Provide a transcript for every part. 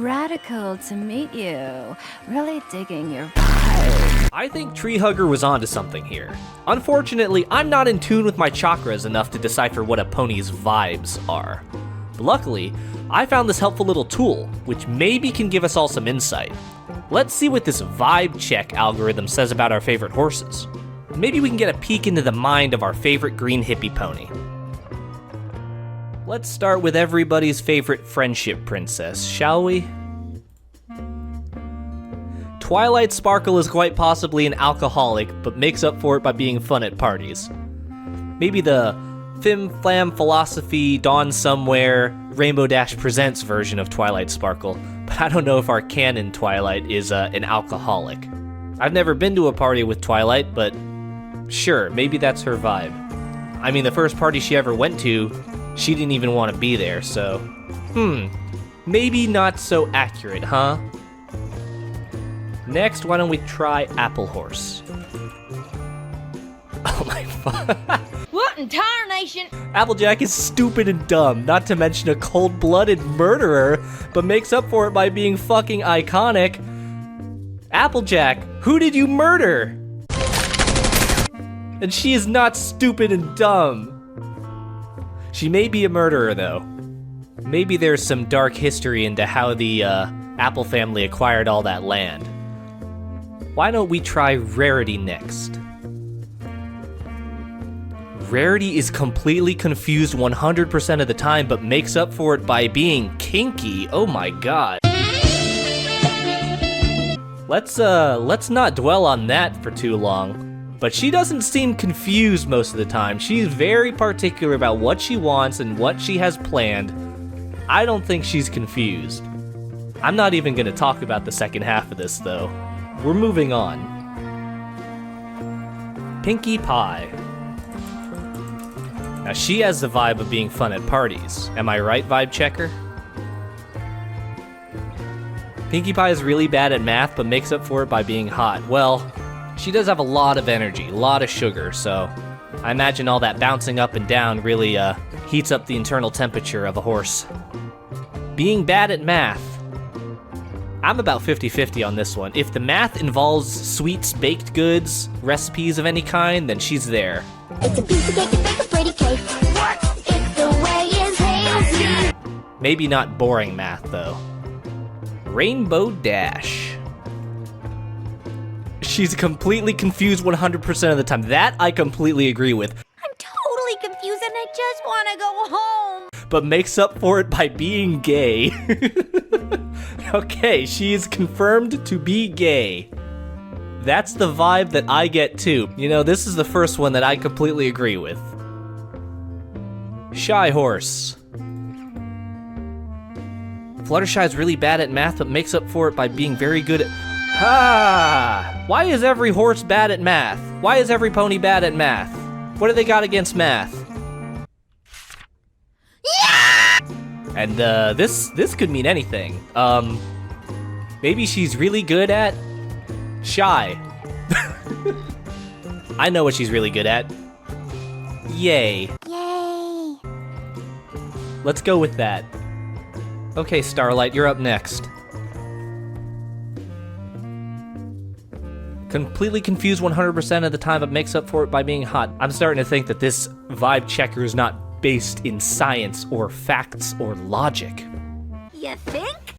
Radical to meet you. Really digging your vibe. I think Tree Hugger was onto something here. Unfortunately, I'm not in tune with my chakras enough to decipher what a pony's vibes are. But luckily, I found this helpful little tool, which maybe can give us all some insight. Let's see what this vibe check algorithm says about our favorite horses. Maybe we can get a peek into the mind of our favorite green hippie pony. Let's start with everybody's favorite friendship princess, shall we? Twilight Sparkle is quite possibly an alcoholic, but makes up for it by being fun at parties. Maybe the Fim Flam Philosophy Dawn Somewhere Rainbow Dash Presents version of Twilight Sparkle, but I don't know if our canon Twilight is an alcoholic. I've never been to a party with Twilight, but sure, maybe that's her vibe. I mean, the first party she ever went to, she didn't even want to be there, so... maybe not so accurate, huh? Next, why don't we try Apple Horse? Oh my fuck. What in tarnation? Applejack is stupid and dumb, not to mention a cold-blooded murderer, but makes up for it by being fucking iconic. Applejack, who did you murder? And she is not stupid and dumb. She may be a murderer, though. Maybe there's some dark history into how the Apple family acquired all that land. Why don't we try Rarity next? Rarity is completely confused 100% of the time, but makes up for it by being kinky. Oh my god. Let's not dwell on that for too long. But she doesn't seem confused most of the time. She's very particular about what she wants and what she has planned. I don't think she's confused. I'm not even gonna talk about the second half of this, though. We're moving on. Pinkie Pie. Now, she has the vibe of being fun at parties. Am I right, vibe checker? Pinkie Pie is really bad at math, but makes up for it by being hot. Well, she does have a lot of energy, a lot of sugar, so I imagine all that bouncing up and down really heats up the internal temperature of a horse. Being bad at math. I'm about 50-50 on this one. If the math involves sweets, baked goods, recipes of any kind, then she's there. It's a piece of cake to bake a pretty cake. What? If the way is hazy. Maybe not boring math, though. Rainbow Dash. She's completely confused 100% of the time. That I completely agree with. I'm totally confused and I just want to go home. But makes up for it by being gay. Okay, she is confirmed to be gay. That's the vibe that I get too. You know, this is the first one that I completely agree with. Shy Horse. Fluttershy is really bad at math, but makes up for it by being very good at... Why is every horse bad at math? Why is every pony bad at math? What do they got against math? Yeah! And this could mean anything. Maybe she's really good at shy. I know what she's really good at. Yay. Yay. Let's go with that. Okay, Starlight, you're up next. Completely confused 100% of the time, but makes up for it by being hot. I'm starting to think that this vibe checker is not based in science or facts or logic. You think?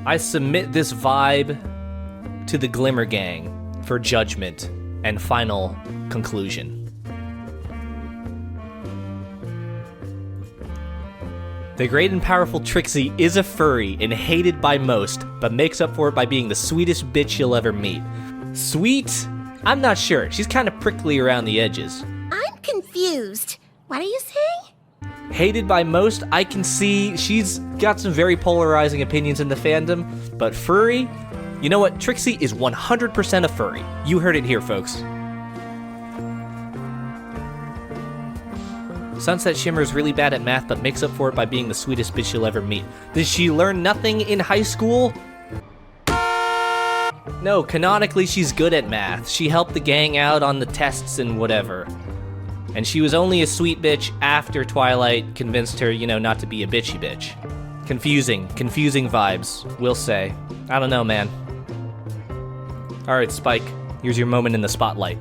I submit this vibe to the Glimmer Gang for judgment and final conclusion. The great and powerful Trixie is a furry and hated by most, but makes up for it by being the sweetest bitch you'll ever meet. Sweet? I'm not sure. She's kind of prickly around the edges. I'm confused. What are you saying? Hated by most, I can see she's got some very polarizing opinions in the fandom, but furry? You know what? Trixie is 100% a furry. You heard it here, folks. Sunset Shimmer is really bad at math, but makes up for it by being the sweetest bitch you'll ever meet. Did she learn nothing in high school? No, canonically she's good at math. She helped the gang out on the tests and whatever. And she was only a sweet bitch after Twilight convinced her, you know, not to be a bitchy bitch. Confusing vibes, we'll say. I don't know, man. Alright, Spike, here's your moment in the spotlight.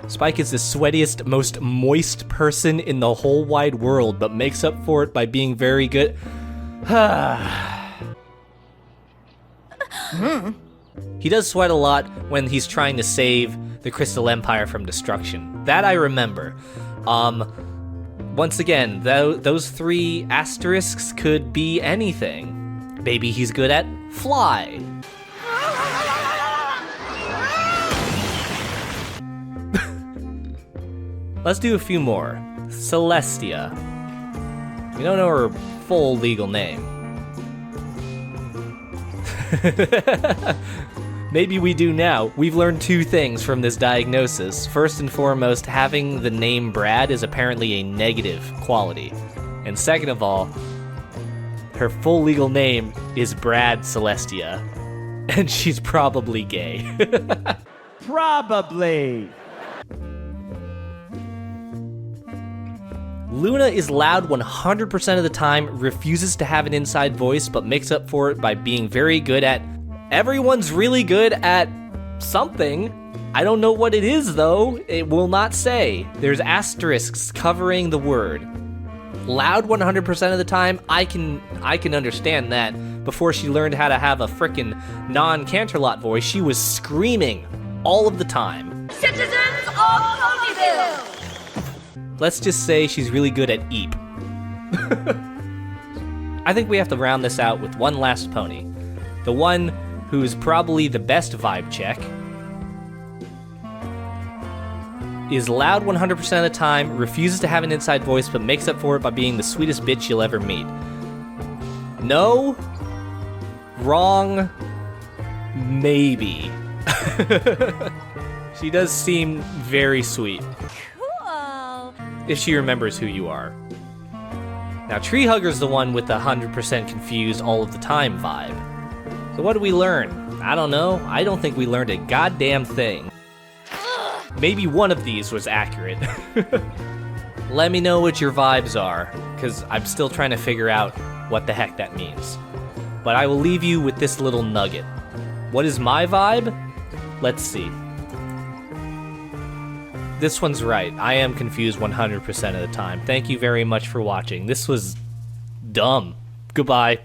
Spike is the sweatiest, most moist person in the whole wide world, but makes up for it by being very good. He does sweat a lot when he's trying to save the Crystal Empire from destruction. That I remember. Once again, those 3 asterisks could be anything. Maybe he's good at fly. Let's do a few more. Celestia. We don't know her full legal name. Maybe we do now. We've learned 2 things from this diagnosis. First and foremost, having the name Brad is apparently a negative quality. And second of all, her full legal name is Brad Celestia. And she's probably gay. Probably. Luna is loud 100% of the time, refuses to have an inside voice, but makes up for it by being very good at... Everyone's really good at something. I don't know what it is, though. It will not say. There's asterisks covering the word. Loud 100% of the time, I can understand that. Before she learned how to have a frickin' non-Canterlot voice, she was screaming all of the time. Citizens of Ponyville! Let's just say she's really good at eep. I think we have to round this out with one last pony. The one who is probably the best vibe check is loud 100% of the time, refuses to have an inside voice, but makes up for it by being the sweetest bitch you'll ever meet. No. Wrong. Maybe. She does seem very sweet. If she remembers who you are. Now, Tree Hugger's the one with the 100% confused all of the time vibe. So what did we learn? I don't know. I don't think we learned a goddamn thing. Maybe one of these was accurate. Let me know what your vibes are, because I'm still trying to figure out what the heck that means. But I will leave you with this little nugget. What is my vibe? Let's see. This one's right. I am confused 100% of the time. Thank you very much for watching. This was dumb. Goodbye.